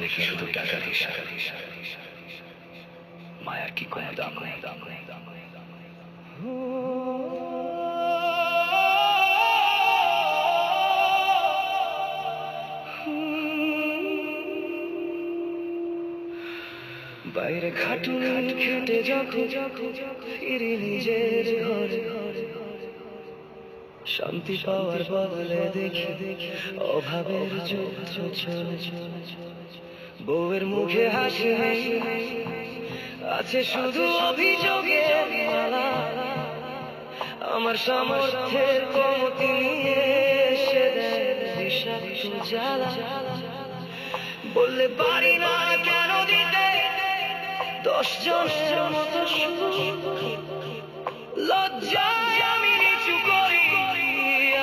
দেখি শুধু টাকার হিসাব, মায়ার কি কোনো দাম নেই। বাইরে খাটুন খেটে যখন ফিরি নিজের ঘরে, শান্তি পাওয়ার বদলে দেখি অভাবের যুদ্ধ চলে। বউয়ের মুখে হাসি আছে শুধু অভিযোগের মালা, আমার সামর্থ্যের কমতি নিয়ে এসে দেয় বিষাক্ত জ্বালা। বললে পারি না কেন দিতে 10 জনের মতো লজ্জায় আমি নিচু করি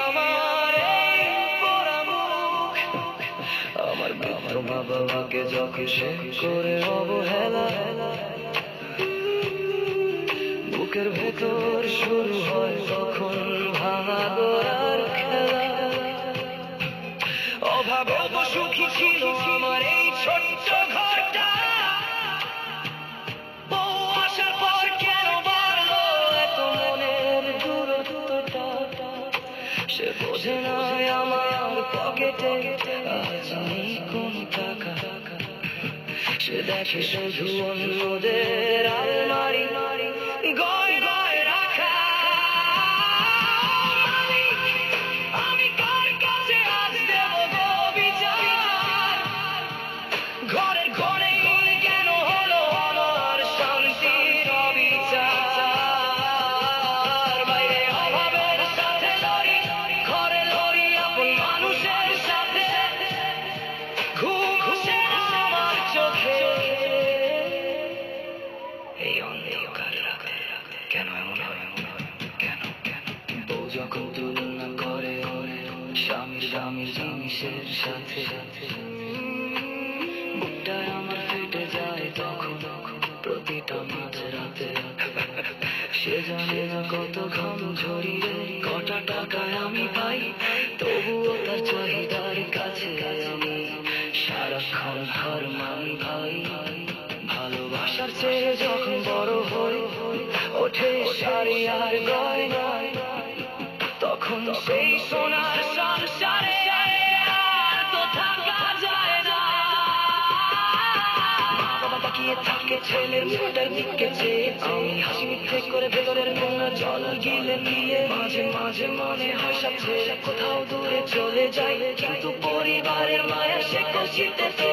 আমার এই পোড়া মুখ। আমার বৃদ্ধ মা বাবাকে যখন সে করে অবহেলা, বুকের ভেতর শুরু হয় তখন ভাঙা গোড়ার খেলা। অভাবে সুখী ছিল আমার এই ছোট্ট ঘরটা, বউ আসার পর কেন বাড়লো এত মনের দূরত্বটা। সে বোঝে না আমার পকেটে আজ নেই কোন টাকা, সে দেখে শুধু অন্যদের আলমারি গয় গয় রাখা। আমি কার কাছে আজ দেব গো বিচার, ঘরে ঘরে কেন হলো আমার শান্তির অবিচার। বাইরে অভাবের সাথে লড়ি, ঘরে লড়ি আপন মানুষের সাথে, ঘুম আসে না আমার চোখে এই অন্ধকার রাতে। কেন এমন হয়, কেন বউ যখন তুলনা করে স্বামীর জিনিসের সাথে, বুকটায় আমার ফেটে যায় তখন প্রতিটা মাঝরাতে। সে জানে না কত ঘাম ঝরিয়ে কটা টাকায় আমি পাই, তবুও তার চাহিদার কাছে আমি সারাক্ষণ হার মানি ভাই। ভালোবাসার চেয়ে যখন বড় হয়ে ওঠে শাড়ি আর গয়না, তখন সেই সোনার সংসারে আর তো থাকা যায় না। মা বাবা তাকিয়ে থাকে ছেলের মুখটার দিকে চেয়ে, আমি হাসি মুখে করে ভেতরের নোংরা জল গিলে নিয়ে মাঝে মাঝে মনে হয় সব ছেড়ে কোথাও দূরে চলে যায়, কিন্তু পরিবারের মায়া সে খুশিতে তো